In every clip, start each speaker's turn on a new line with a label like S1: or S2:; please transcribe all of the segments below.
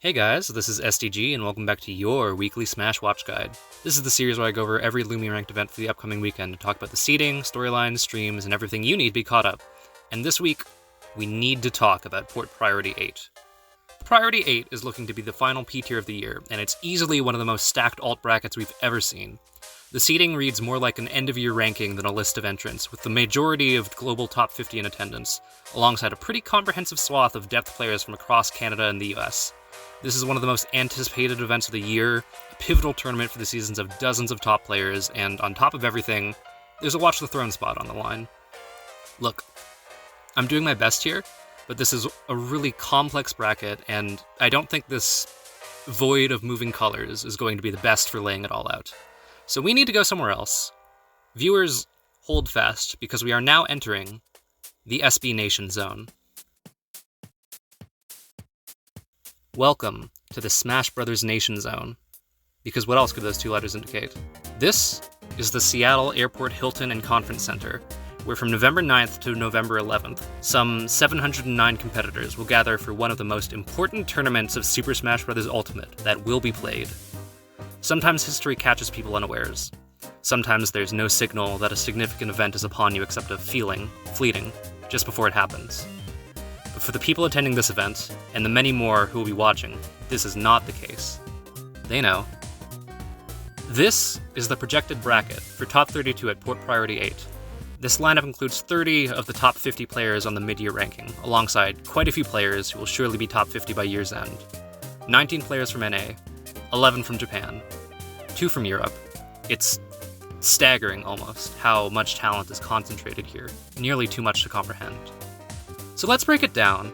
S1: Hey guys, this is SDG, and welcome back to your weekly Smash Watch Guide. This is the series where I go over every Lumi ranked event for the upcoming weekend to talk about the seeding, storylines, streams, and everything you need to be caught up. And this week, we need to talk about Port Priority 8. Priority 8 is looking to be the final P tier of the year, and it's easily one of the most stacked alt brackets we've ever seen. The seeding reads more like an end-of-year ranking than a list of entrants, with the majority of global top 50 in attendance, alongside a pretty comprehensive swath of depth players from across Canada and the US. This is one of the most anticipated events of the year, a pivotal tournament for the seasons of dozens of top players, and on top of everything, there's a Watch the Throne spot on the line. Look, I'm doing my best here, but this is a really complex bracket, and I don't think this void of moving colors is going to be the best for laying it all out. So we need to go somewhere else. Viewers, hold fast, because we are now entering the SB Nation Zone. Welcome to the Smash Brothers Nation Zone, because what else could those two letters indicate? This is the Seattle Airport Hilton and Conference Center, where from November 9th to November 11th, some 709 competitors will gather for one of the most important tournaments of Super Smash Bros. Ultimate that will be played. Sometimes history catches people unawares. Sometimes there's no signal that a significant event is upon you except a feeling, fleeting, just before it happens. But for the people attending this event, and the many more who will be watching, this is not the case. They know. This is the projected bracket for Top 32 at Port Priority 8. This lineup includes 30 of the top 50 players on the mid-year ranking, alongside quite a few players who will surely be top 50 by year's end. 19 players from NA, 11 from Japan, 2 from Europe. It's staggering, almost, how much talent is concentrated here, nearly too much to comprehend. So let's break it down.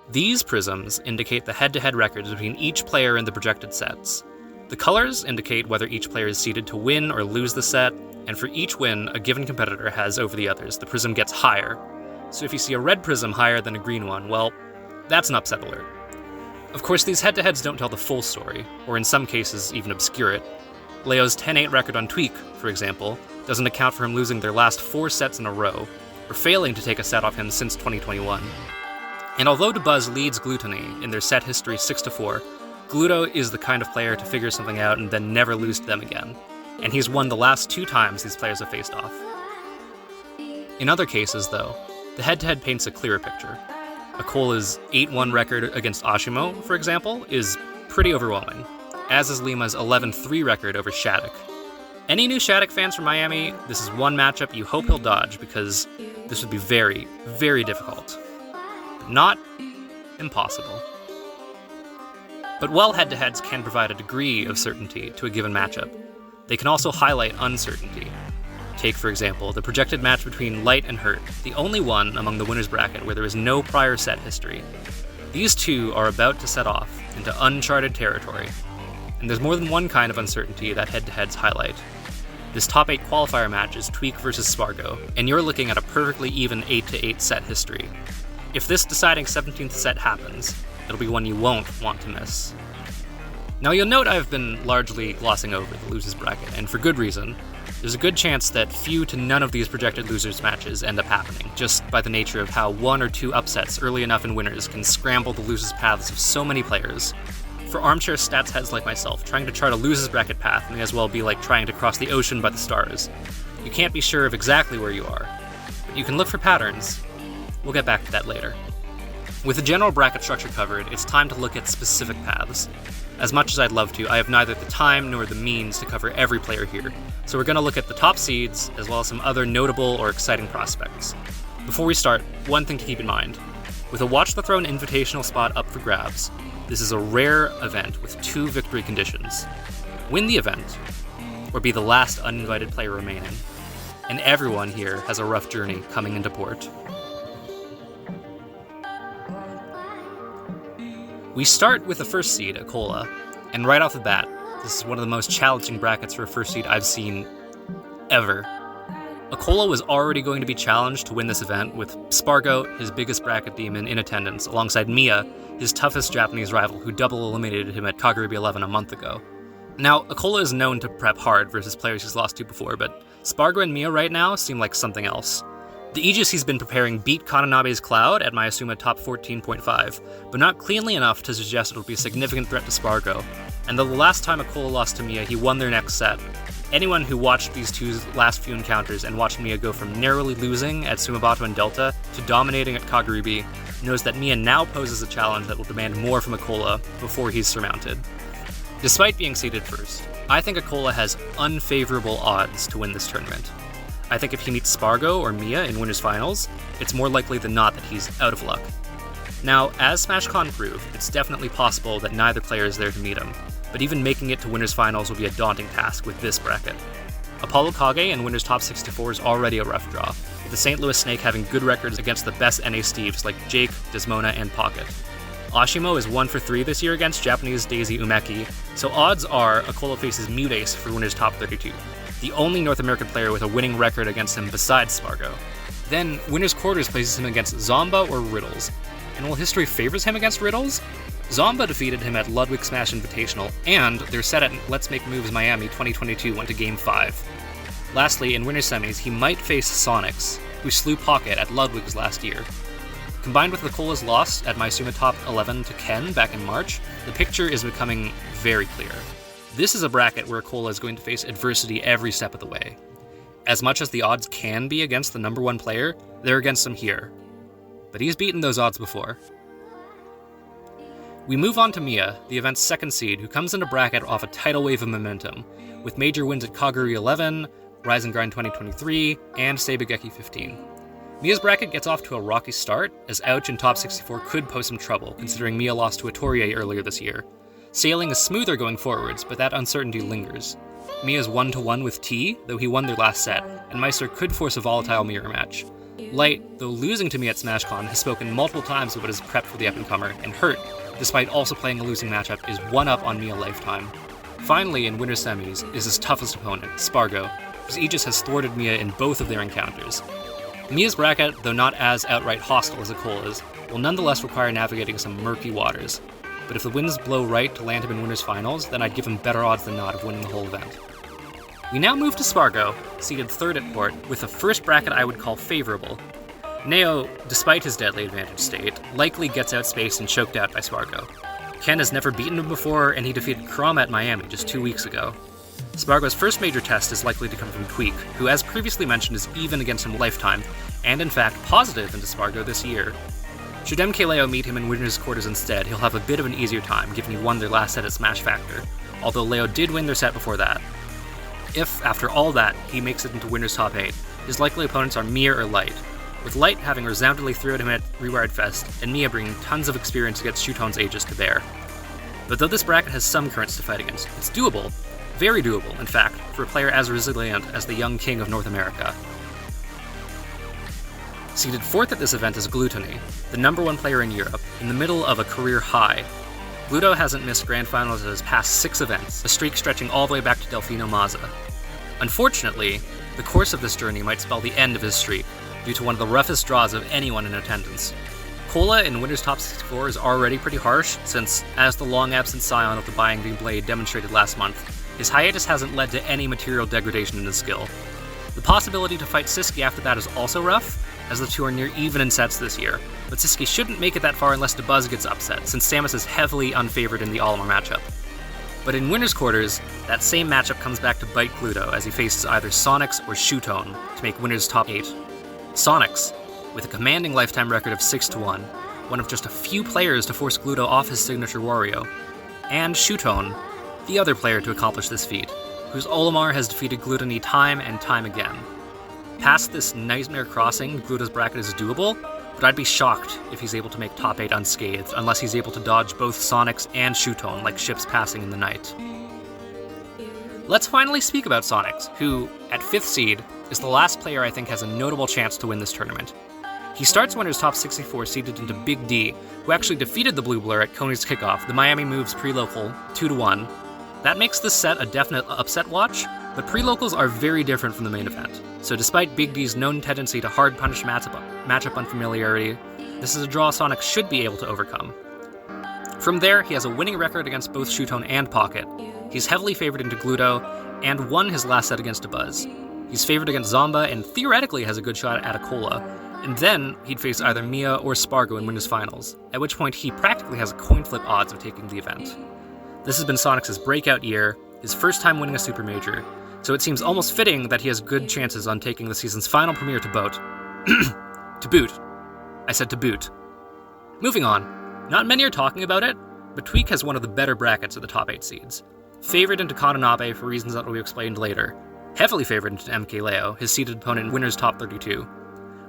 S1: These prisms indicate the head-to-head records between each player in the projected sets. The colors indicate whether each player is seeded to win or lose the set, and for each win a given competitor has over the others, the prism gets higher. So if you see a red prism higher than a green one, well, that's an upset alert. Of course, these head-to-heads don't tell the full story, or in some cases even obscure it. Leo's 10-8 record on Tweak, for example, doesn't account for him losing their last 4 sets in a row, or failing to take a set off him since 2021. And although DeBuzz leads Gluttony in their set history 6-4, Gluto is the kind of player to figure something out and then never lose to them again, and he's won the last 2 times these players have faced off. In other cases, though, the head-to-head paints a clearer picture. Akola's 8-1 record against Ashimo, for example, is pretty overwhelming, as is Lima's 11-3 record over Shattuck. Any new Shattuck fans from Miami, this is one matchup you hope he'll dodge, because this would be very, very difficult. Not impossible. But while head-to-heads can provide a degree of certainty to a given matchup, they can also highlight uncertainty. Take, for example, the projected match between Light and Hurt, the only one among the winners bracket where there is no prior set history. These two are about to set off into uncharted territory, and there's more than one kind of uncertainty that head-to-heads highlight. This top 8 qualifier match is Tweak versus Spargo, and you're looking at a perfectly even 8-8 set history. If this deciding 17th set happens, it'll be one you won't want to miss. Now you'll note I've been largely glossing over the losers bracket, and for good reason. There's a good chance that few to none of these projected losers matches end up happening, just by the nature of how 1 or 2 upsets early enough in winners can scramble the losers paths of so many players. For armchair stats heads like myself, trying to chart a losers bracket path may as well be like trying to cross the ocean by the stars. You can't be sure of exactly where you are, but you can look for patterns. We'll get back to that later. With the general bracket structure covered, it's time to look at specific paths. As much as I'd love to, I have neither the time nor the means to cover every player here, so we're going to look at the top seeds, as well as some other notable or exciting prospects. Before we start, one thing to keep in mind. With a Watch the Throne invitational spot up for grabs, this is a rare event with 2 victory conditions. Win the event, or be the last uninvited player remaining. And everyone here has a rough journey coming into port. We start with the first seed, Akola, and right off the bat, this is one of the most challenging brackets for a first seed I've seen ever. Akola was already going to be challenged to win this event, with Spargo, his biggest bracket demon, in attendance, alongside Mia, his toughest Japanese rival, who double eliminated him at Kagurabi 11 a month ago. Now, Akola is known to prep hard versus players he's lost to before, but Spargo and Mia right now seem like something else. The Aegis he's been preparing beat Kananabe's Cloud at Mayasuma top 14.5, but not cleanly enough to suggest it'll be a significant threat to Spargo. And though the last time Akola lost to Mia, he won their next set, anyone who watched these two's last few encounters and watched Mia go from narrowly losing at Sumabato and Delta to dominating at Kagurabi knows that Mia now poses a challenge that will demand more from Akola before he's surmounted. Despite being seeded first, I think Akola has unfavorable odds to win this tournament. I think if he meets Spargo or Mia in winners finals, it's more likely than not that he's out of luck. Now, as SmashCon proved, it's definitely possible that neither player is there to meet him, but even making it to winners finals will be a daunting task with this bracket. Apollo Kage in winners top 64 is already a rough draw, with the St. Louis Snake having good records against the best NA Steves like Jake, Desmona, and Pocket. Ashimo is 1 for 3 this year against Japanese Daisy Umeki, so odds are Akola faces Mutace for winners top 32, the only North American player with a winning record against him besides Spargo. Then, winners quarters places him against Zomba or Riddles, and while history favors him against Riddles, Zomba defeated him at Ludwig Smash Invitational, and their set at Let's Make Moves Miami 2022 went to Game 5. Lastly, in winners semis, he might face Sonics, who slew Pocket at Ludwig's last year. Combined with Akola's loss at Mayasuma top 11 to Ken back in March, the picture is becoming very clear. This is a bracket where Akola is going to face adversity every step of the way. As much as the odds can be against the number one player, they're against him here. But he's beaten those odds before. We move on to Mia, the event's second seed, who comes into bracket off a tidal wave of momentum, with major wins at Kaguri 11, Rise and Grind 2023, and Seibugeki 15. Mia's bracket gets off to a rocky start, as Ouch in top 64 could pose some trouble, considering Mia lost to Atorie earlier this year. Sailing is smoother going forwards, but that uncertainty lingers. Mia's 1-1 with T, though he won their last set, and Meister could force a volatile mirror match. Light, though losing to Mia at SmashCon, has spoken multiple times about his prep for the up-and-comer, and Hurt, despite also playing a losing matchup, is one up on Mia lifetime. Finally, in winter semis, is his toughest opponent, Spargo, whose Aegis has thwarted Mia in both of their encounters. Mia's bracket, though not as outright hostile as Akola's, will nonetheless require navigating some murky waters. But if the winds blow right to land him in winners finals, then I'd give him better odds than not of winning the whole event. We now move to Spargo, seated third at port, with a first bracket I would call favorable. Neo, despite his deadly advantage state, likely gets outspaced and choked out by Spargo. Ken has never beaten him before, and he defeated Kurama at Miami just 2 weeks ago. Spargo's first major test is likely to come from Tweak, who as previously mentioned is even against him lifetime, and in fact positive into Spargo this year. Should MKLeo meet him in winners quarters instead, he'll have a bit of an easier time, given he won their last set at Smash Factor, although Leo did win their set before that. If, after all that, he makes it into winners top 8, his likely opponents are Mia or Light, with Light having resoundingly thrown him at Rewired Fest, and Mia bringing tons of experience against Shuton's Aegis to bear. But though this bracket has some currents to fight against, it's doable. Very doable, in fact, for a player as resilient as the young king of North America. Seated fourth at this event is Gluttony, the number one player in Europe, in the middle of a career high. Gluto hasn't missed grand finals at his past 6 events, a streak stretching all the way back to Delfino Mazza. Unfortunately, the course of this journey might spell the end of his streak, due to one of the roughest draws of anyone in attendance. Cola in Winners Top 64 is already pretty harsh, since, as the long-absent scion of the Binding Blade demonstrated last month, his hiatus hasn't led to any material degradation in his skill. The possibility to fight Siski after that is also rough, as the two are near even in sets this year, but Siski shouldn't make it that far unless DeBuzz gets upset, since Samus is heavily unfavored in the Olimar matchup. But in Winners Quarters, that same matchup comes back to bite Gluto as he faces either Sonics or Shutone to make Winners Top 8. Sonics, with a commanding lifetime record of 6-1, one of just a few players to force Gluto off his signature Wario, and Shutone, the other player to accomplish this feat, whose Olimar has defeated Gluttony time and time again. Past this nightmare crossing, Gluto's bracket is doable, but I'd be shocked if he's able to make top 8 unscathed unless he's able to dodge both Sonics and Shutone like ships passing in the night. Let's finally speak about Sonics, who, at 5th seed, is the last player I think has a notable chance to win this tournament. He starts Winners Top 64 seeded into Big D, who actually defeated the Blue Blur at Coney's kickoff, the Miami Moves pre-local, 2-1. That makes this set a definite upset watch, but pre-locals are very different from the main event. so despite Big D's known tendency to hard punish matchup unfamiliarity, this is a draw Sonic should be able to overcome. From there, he has a winning record against both Shootone and Pocket. He's heavily favored into Gluto, and won his last set against Abuzz. He's favored against Zomba, and theoretically has a good shot at Acola, and then he'd face either Mia or Spargo in winners finals, at which point he practically has a coin flip odds of taking the event. This has been Sonic's breakout year, his first time winning a Super Major, so it seems almost fitting that he has good chances on taking the season's final premiere to boot. To boot. I said to boot. Moving on. Not many are talking about it, but Tweak has one of the better brackets of the top 8 seeds. Favored into Kananabe for reasons that will be explained later. Heavily favored into MKLeo, his seeded opponent in winners top 32.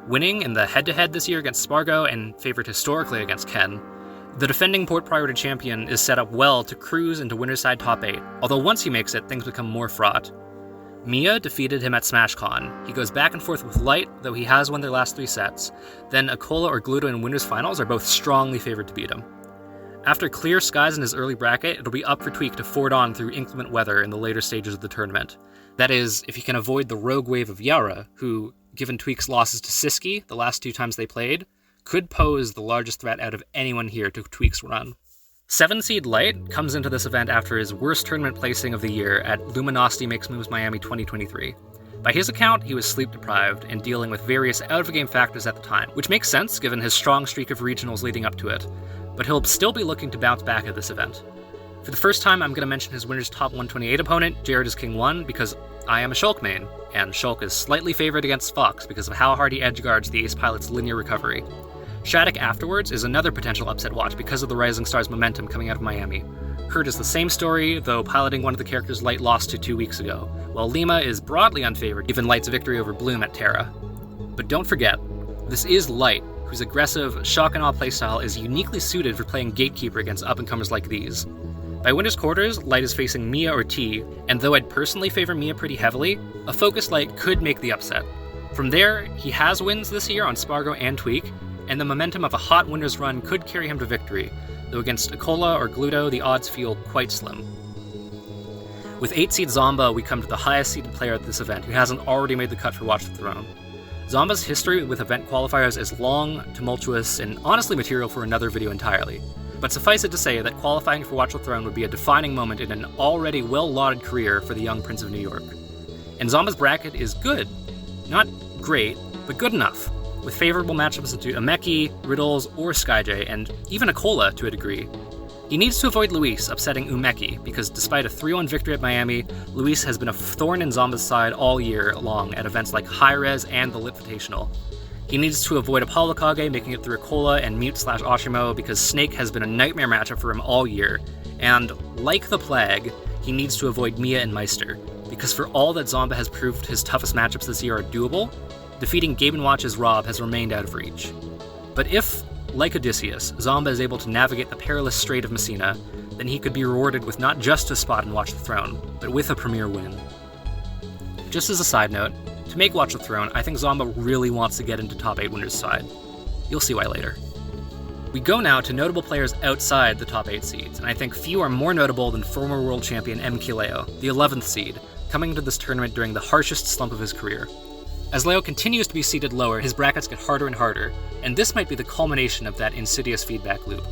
S1: Winning in the head-to-head this year against Spargo and favored historically against Ken. The defending Port Priority champion is set up well to cruise into winners side top 8, although once he makes it, things become more fraught. Mia defeated him at SmashCon. He goes back and forth with Light, though he has won their last 3 sets. Then Acola or Gluto in winners finals are both strongly favored to beat him. After clear skies in his early bracket, it'll be up for Tweak to ford on through inclement weather in the later stages of the tournament. That is, if he can avoid the rogue wave of Yara, who, given Tweak's losses to Siski the last 2 times they played, could pose the largest threat out of anyone here to Tweak's run. 7-seed Light comes into this event after his worst tournament placing of the year at Luminosity Makes Moves Miami 2023. By his account, he was sleep-deprived and dealing with various out-of-game factors at the time, which makes sense given his strong streak of regionals leading up to it, but he'll still be looking to bounce back at this event. For the first time, I'm going to mention his winner's top 128 opponent, Jared is King 1, because I am a Shulk main, and Shulk is slightly favored against Fox because of how hard he edgeguards the Ace Pilot's linear recovery. Shattuck afterwards is another potential upset watch because of the Rising Star's momentum coming out of Miami. Kurt is the same story, though piloting one of the characters Light lost to 2 weeks ago, while Lima is broadly unfavored given Light's victory over Bloom at Terra. But don't forget, this is Light, whose aggressive, shock-and-awe playstyle is uniquely suited for playing Gatekeeper against up-and-comers like these. By winners quarters, Light is facing Mia or T, and though I'd personally favor Mia pretty heavily, a focused Light could make the upset. From there, he has wins this year on Spargo and Tweak, and the momentum of a hot winners run could carry him to victory, though against Acola or Gluto, the odds feel quite slim. With 8-seed Zomba, we come to the highest-seeded player at this event, who hasn't already made the cut for Watch the Throne. Zomba's history with event qualifiers is long, tumultuous, and honestly material for another video entirely. But suffice it to say that qualifying for Watch the Throne would be a defining moment in an already well-lauded career for the young Prince of New York. And Zomba's bracket is good. Not great, but good enough, with favorable matchups into Ameki, Riddles, or Skyjay, and even Acola to a degree. He needs to avoid Luis upsetting Umeki, because despite a 3-1 victory at Miami, Luis has been a thorn in Zomba's side all year long at events like High Res and the Lit-Vitational. He needs to avoid Apollo Kage making it through Acola and Mute/Oshimo, because Snake has been a nightmare matchup for him all year, and, like the Plague, he needs to avoid Mia and Meister, because for all that Zomba has proved his toughest matchups this year are doable, defeating Game & Watch's Rob has remained out of reach. But if, like Odysseus, Zomba is able to navigate the perilous Strait of Messina, then he could be rewarded with not just a spot in Watch the Throne, but with a premier win. Just as a side note, to make Watch the Throne, I think Zomba really wants to get into top 8 winners' side. You'll see why later. We go now to notable players outside the top 8 seeds, and I think few are more notable than former world champion MKLeo, the 11th seed, coming into this tournament during the harshest slump of his career. As Leo continues to be seated lower, his brackets get harder and harder, and this might be the culmination of that insidious feedback loop.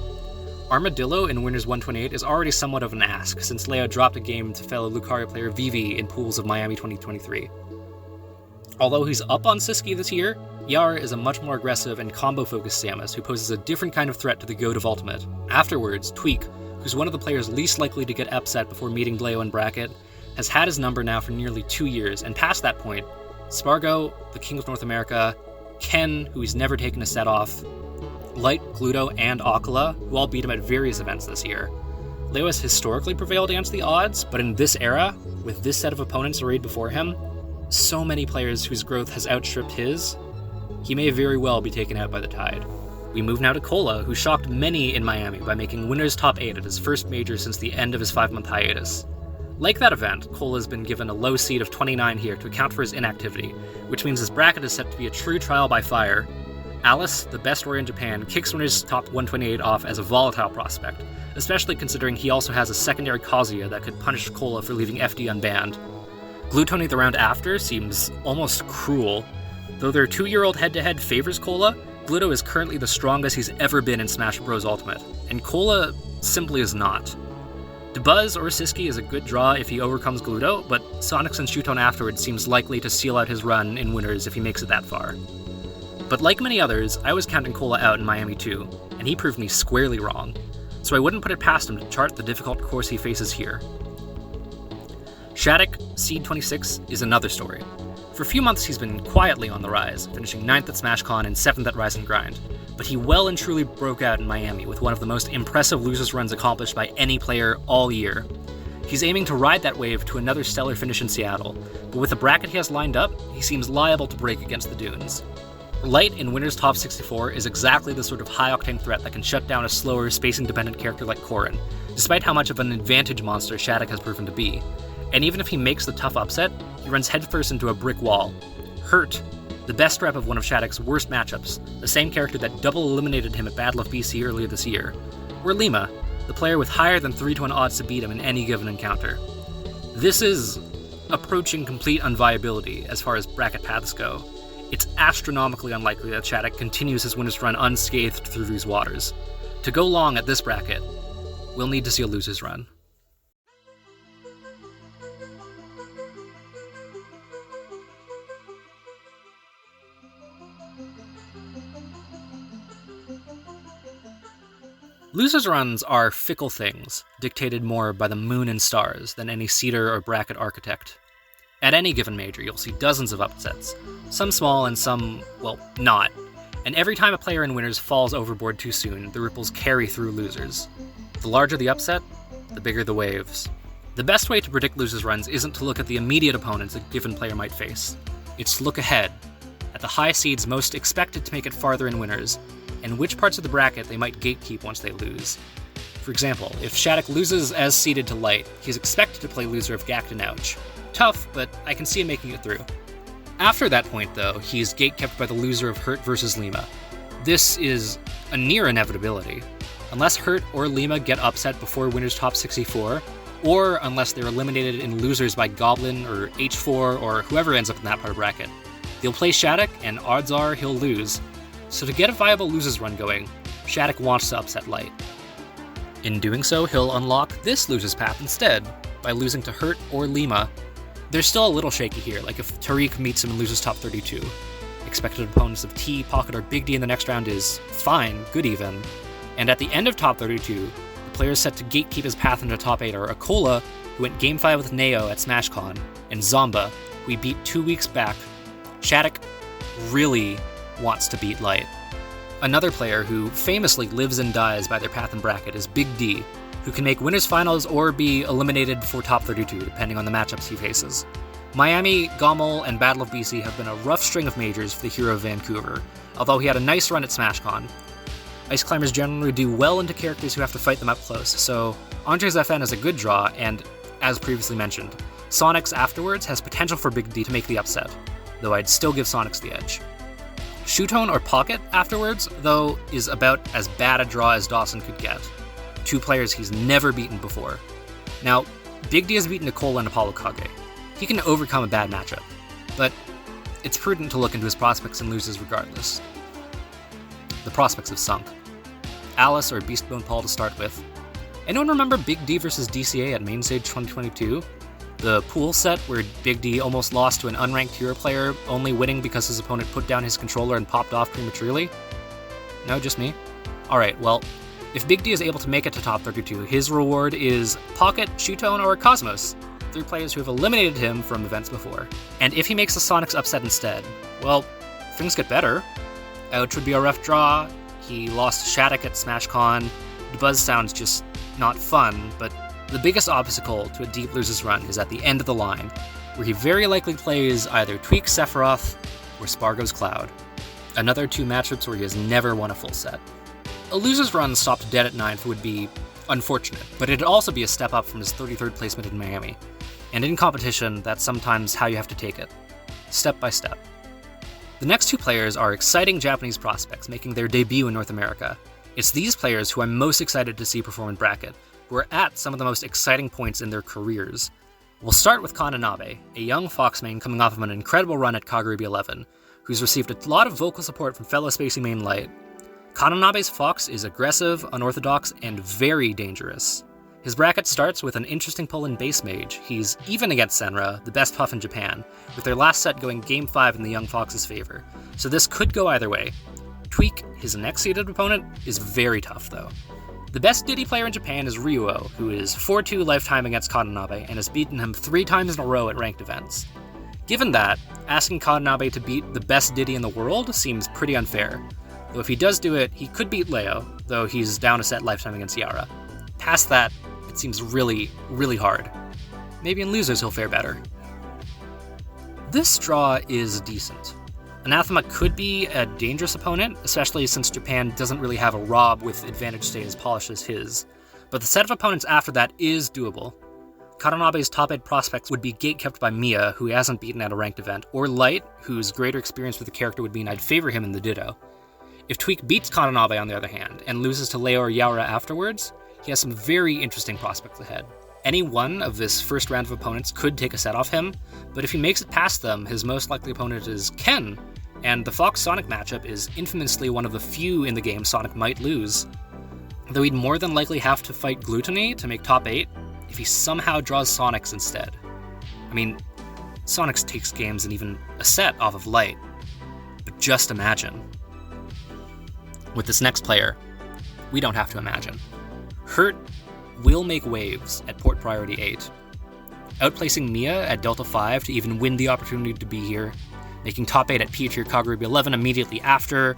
S1: Armadillo in Winners 128 is already somewhat of an ask, since Leo dropped a game to fellow Lucario player Vivi in pools of Miami 2023. Although he's up on Siski this year, Yar is a much more aggressive and combo-focused Samus who poses a different kind of threat to the goat of Ultimate. Afterwards, Tweak, who's one of the players least likely to get upset before meeting Leo in bracket, has had his number now for nearly 2 years, and past that point, Spargo, the King of North America, Ken, who he's never taken a set off, Light, Gluto, and Acola, who all beat him at various events this year. Leo has historically prevailed against the odds, but in this era, with this set of opponents arrayed before him, so many players whose growth has outstripped his, he may very well be taken out by the tide. We move now to Cola, who shocked many in Miami by making winners top 8 at his first major since the end of his 5-month hiatus. Like that event, Cole has been given a low seed of 29 here to account for his inactivity, which means his bracket is set to be a true trial by fire. Alice, the best warrior in Japan, kicks winners top 128 off as a volatile prospect, especially considering he also has a secondary Kazuya that could punish Cola for leaving FD unbanned. Glutoning the round after seems almost cruel. Though their 2-year-old head-to-head favors Cola, Gluto is currently the strongest he's ever been in Smash Bros. Ultimate, and Cola simply is not. Dabuz or Siski is a good draw if he overcomes Gluto, but Sonics and Shutone afterwards seems likely to seal out his run in winners if he makes it that far. But like many others, I was counting Cola out in Miami too, and he proved me squarely wrong, so I wouldn't put it past him to chart the difficult course he faces here. Shattuck, Seed 26, is another story. For a few months he's been quietly on the rise, finishing 9th at SmashCon and 7th at Rise and Grind, but he well and truly broke out in Miami with one of the most impressive losers runs accomplished by any player all year. He's aiming to ride that wave to another stellar finish in Seattle, but with the bracket he has lined up, he seems liable to break against the Dunes. Light in Winner's Top 64 is exactly the sort of high-octane threat that can shut down a slower, spacing-dependent character like Corrin, despite how much of an advantage monster Shattuck has proven to be. And even if he makes the tough upset, he runs headfirst into a brick wall. Hurt, the best rep of one of Shattuck's worst matchups, the same character that double eliminated him at Battle of BC earlier this year. Or Lima, the player with higher than 3-1 odds to beat him in any given encounter. This is approaching complete unviability as far as bracket paths go. It's astronomically unlikely that Shattuck continues his winner's run unscathed through these waters. To go long at this bracket, we'll need to see a loser's run. Losers' runs are fickle things, dictated more by the moon and stars than any seeder or bracket architect. At any given major, you'll see dozens of upsets, some small and some, well, not. And every time a player in winners falls overboard too soon, the ripples carry through losers. The larger the upset, the bigger the waves. The best way to predict losers' runs isn't to look at the immediate opponents a given player might face. It's to look ahead, at the high seeds most expected to make it farther in winners, and which parts of the bracket they might gatekeep once they lose. For example, if Shattuck loses as seeded to Light, he's expected to play loser of Gact and Ouch. Tough, but I can see him making it through. After that point, though, he's gatekept by the loser of Hurt versus Lima. This is a near inevitability. Unless Hurt or Lima get upset before Winner's Top 64, or unless they're eliminated in losers by Goblin or H4 or whoever ends up in that part of bracket, they'll play Shattuck, and odds are he'll lose. So to get a viable losers run going, Shattuck wants to upset Light. In doing so, he'll unlock this losers path instead, by losing to Hurt or Lima. There's still a little shaky here, like if Tariq meets him in losers top 32. Expected opponents of T, Pocket, or Big D in the next round is fine, good even. And at the end of top 32, the players set to gatekeep his path into top 8 are Akola, who went Game 5 with Neo at SmashCon, and Zomba, who we beat 2 weeks back. Shattuck really wants to beat Light. Another player who famously lives and dies by their path and bracket is Big D, who can make winners finals or be eliminated before top 32, depending on the matchups he faces. Miami, Gommel, and Battle of BC have been a rough string of majors for the hero of Vancouver, although he had a nice run at SmashCon. Ice Climbers generally do well into characters who have to fight them up close, so Andres FN is a good draw, and, as previously mentioned, Sonics afterwards has potential for Big D to make the upset, though I'd still give Sonics the edge. Shutone or Pocket afterwards, though, is about as bad a draw as Dawson could get. 2 players he's never beaten before. Now, Big D has beaten Nicole and Apollo Kage. He can overcome a bad matchup, but it's prudent to look into his prospects and losers regardless. The prospects have sunk. Alice or Beastbone Paul to start with. Anyone remember Big D versus DCA at Mainstage 2022? The pool set where Big D almost lost to an unranked hero player, only winning because his opponent put down his controller and popped off prematurely? No, just me? Alright, well, if Big D is able to make it to top 32, his reward is Pocket, Shutone, or Cosmos, 3 players who have eliminated him from events before. And if he makes the Sonics upset instead, well, things get better. Ouch would be a rough draw. He lost to Shattuck at SmashCon. The buzz sounds just not fun, but the biggest obstacle to a deep losers run is at the end of the line, where he very likely plays either Tweak Sephiroth or Spargo's Cloud. Another 2 matchups where he has never won a full set. A losers run stopped dead at 9th would be unfortunate, but it'd also be a step up from his 33rd placement in Miami. And in competition, that's sometimes how you have to take it. Step by step. The next 2 players are exciting Japanese prospects making their debut in North America. It's these players who I'm most excited to see perform in bracket, who are at some of the most exciting points in their careers. We'll start with Kananabe, a young Fox main coming off of an incredible run at Kagurabi 11, who's received a lot of vocal support from fellow Spacey main Light. Kananabe's Fox is aggressive, unorthodox, and very dangerous. His bracket starts with an interesting pull in base mage. He's even against Senra, the best puff in Japan, with their last set going Game 5 in the young Fox's favor, so this could go either way. Tweak, his next seeded opponent, is very tough though. The best Diddy player in Japan is Ryuo, who is 4-2 lifetime against Kananabe and has beaten him 3 times in a row at ranked events. Given that, asking Kananabe to beat the best Diddy in the world seems pretty unfair. Though if he does do it, he could beat Leo, though he's down a set lifetime against Yara. Past that, it seems really, really hard. Maybe in losers he'll fare better. This draw is decent. Anathema could be a dangerous opponent, especially since Japan doesn't really have a Rob with advantage state as polished as his, but the set of opponents after that is doable. Kananabe's top 8 prospects would be gatekept by Mia, who he hasn't beaten at a ranked event, or Light, whose greater experience with the character would mean I'd favor him in the Ditto. If Tweak beats Kananabe on the other hand, and loses to Leo or Yara afterwards, he has some very interesting prospects ahead. Any one of this first round of opponents could take a set off him, but if he makes it past them, his most likely opponent is Ken, and the Fox-Sonic matchup is infamously one of the few in the game Sonic might lose. Though he'd more than likely have to fight Gluttony to make top 8 if he somehow draws Sonics instead. I mean, Sonics takes games and even a set off of Light, but just imagine. With this next player, we don't have to imagine. Hurt will make waves at Port Priority 8, outplacing Mia at Delta 5 to even win the opportunity to be here, making top 8 at P-Tier Kagurabi 11 immediately after.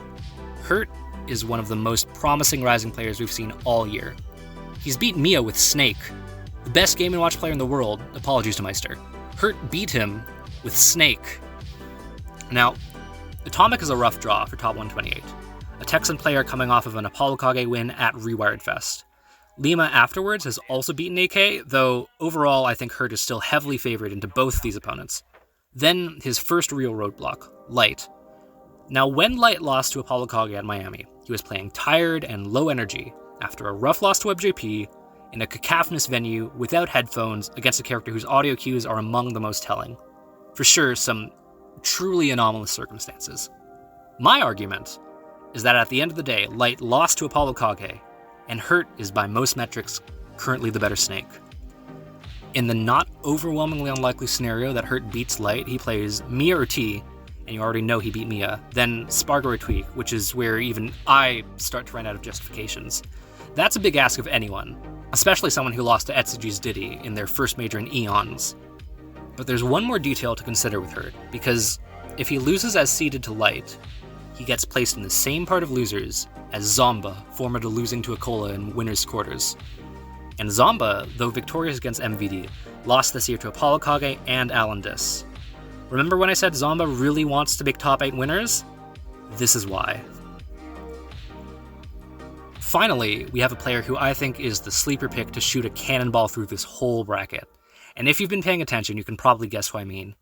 S1: Hurt is one of the most promising Rising players we've seen all year. He's beat Mia with Snake, the best Game & Watch player in the world, apologies to Meister. Hurt beat him with Snake. Now, Atomic is a rough draw for top 128, a Texan player coming off of an Apollo Kage win at Rewired Fest. Lima afterwards has also beaten AK, though overall I think Hurt is still heavily favored into both these opponents. Then his first real roadblock, Light. Now when Light lost to Apollo Kage at Miami, he was playing tired and low energy after a rough loss to WebJP in a cacophonous venue without headphones against a character whose audio cues are among the most telling. For sure, some truly anomalous circumstances. My argument is that at the end of the day, Light lost to Apollo Kage, and Hurt is by most metrics currently the better Snake. In the not overwhelmingly unlikely scenario that Hurt beats Light, he plays Mia or T, and you already know he beat Mia, then Spargo or Tweak, which is where even I start to run out of justifications. That's a big ask of anyone, especially someone who lost to Etsuji's Diddy in their first major in eons. But there's one more detail to consider with Hurt, because if he loses as seeded to Light, he gets placed in the same part of losers as Zomba, former to losing to Akola in winners' quarters. And Zomba, though victorious against MVD, lost this year to Apollo Kage and Alan Dis. Remember when I said Zomba really wants to make top 8 winners? This is why. Finally, we have a player who I think is the sleeper pick to shoot a cannonball through this whole bracket. And if you've been paying attention, you can probably guess who I mean.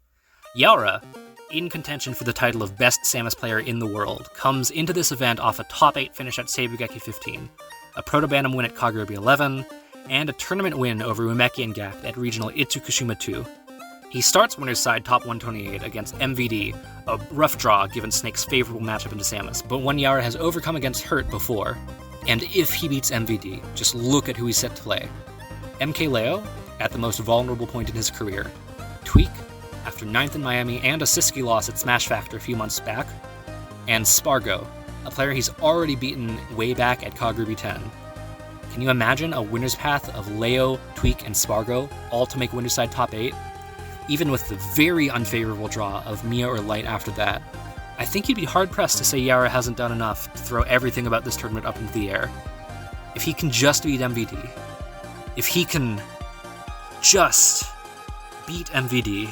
S1: Yaura, in contention for the title of best Samus player in the world, comes into this event off a top 8 finish at Seibugeki 15, a Proto-Bantam win at Kagurabi 11, and a tournament win over Umeki and Gap at regional Itsukushima 2. He starts winner's side top 128 against MVD, a rough draw given Snake's favorable matchup into Samus, but one Yaura has overcome against Hurt before. And if he beats MVD, just look at who he's set to play. MK Leo, at the most vulnerable point in his career. Tweak, after 9th in Miami and a Siski loss at Smash Factor a few months back. And Spargo, a player he's already beaten way back at Kagurabi 10. Can you imagine a winner's path of Leo, Tweak, and Spargo, all to make winner's side top 8? Even with the very unfavorable draw of Mia or Light after that, I think you'd be hard-pressed to say Yaura hasn't done enough to throw everything about this tournament up into the air. If he can just beat MVD, if he can just beat MVD,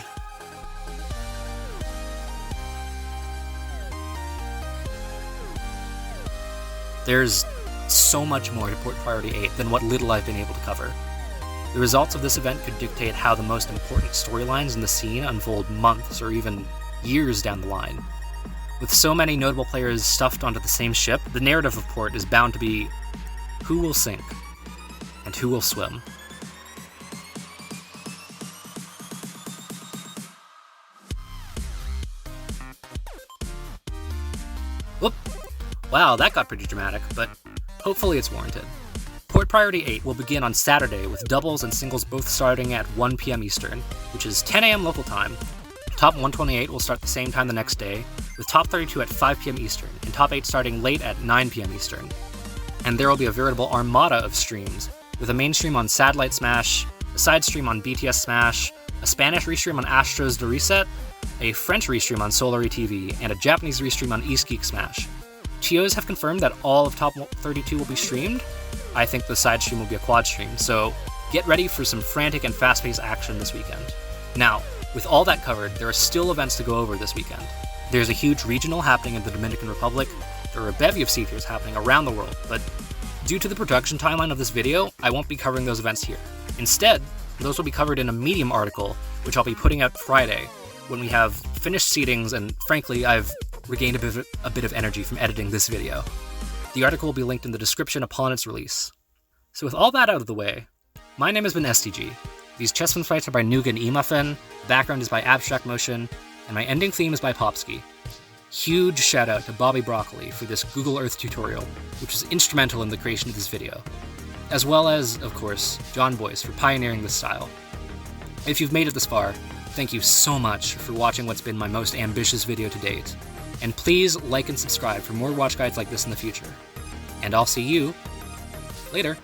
S1: there's so much more to Port Priority 8 than what little I've been able to cover. The results of this event could dictate how the most important storylines in the scene unfold months or even years down the line. With so many notable players stuffed onto the same ship, the narrative of Port is bound to be who will sink and who will swim. Wow, that got pretty dramatic, but hopefully it's warranted. Port Priority 8 will begin on Saturday with doubles and singles both starting at 1 p.m. Eastern, which is 10 a.m. local time. Top 128 will start the same time the next day, with Top 32 at 5 p.m. Eastern, and Top 8 starting late at 9 p.m. Eastern. And there will be a veritable armada of streams, with a main stream on Satellite Smash, a side stream on BTS Smash, a Spanish restream on Astros The Reset, a French restream on Solary TV, and a Japanese restream on East Geek Smash. TOs have confirmed that all of Top 32 will be streamed. I think the side stream will be a quad stream, so get ready for some frantic and fast-paced action this weekend. Now, with all that covered, there are still events to go over this weekend. There's a huge regional happening in the Dominican Republic, there are a bevy of C-tiers happening around the world, but due to the production timeline of this video, I won't be covering those events here. Instead, those will be covered in a Medium article, which I'll be putting out Friday, when we have finished seedings and, frankly, I've regained a bit of energy from editing this video. The article will be linked in the description upon its release. So with all that out of the way, my name has been STG. These Chessman fights are by Nuga and Emuffin, the background is by Abstract Motion, and my ending theme is by Popsky. Huge shout out to Bobby Broccoli for this Google Earth tutorial, which was instrumental in the creation of this video, as well as, of course, John Boyce for pioneering this style. If you've made it this far, thank you so much for watching what's been my most ambitious video to date, and please like and subscribe for more watch guides like this in the future. And I'll see you later.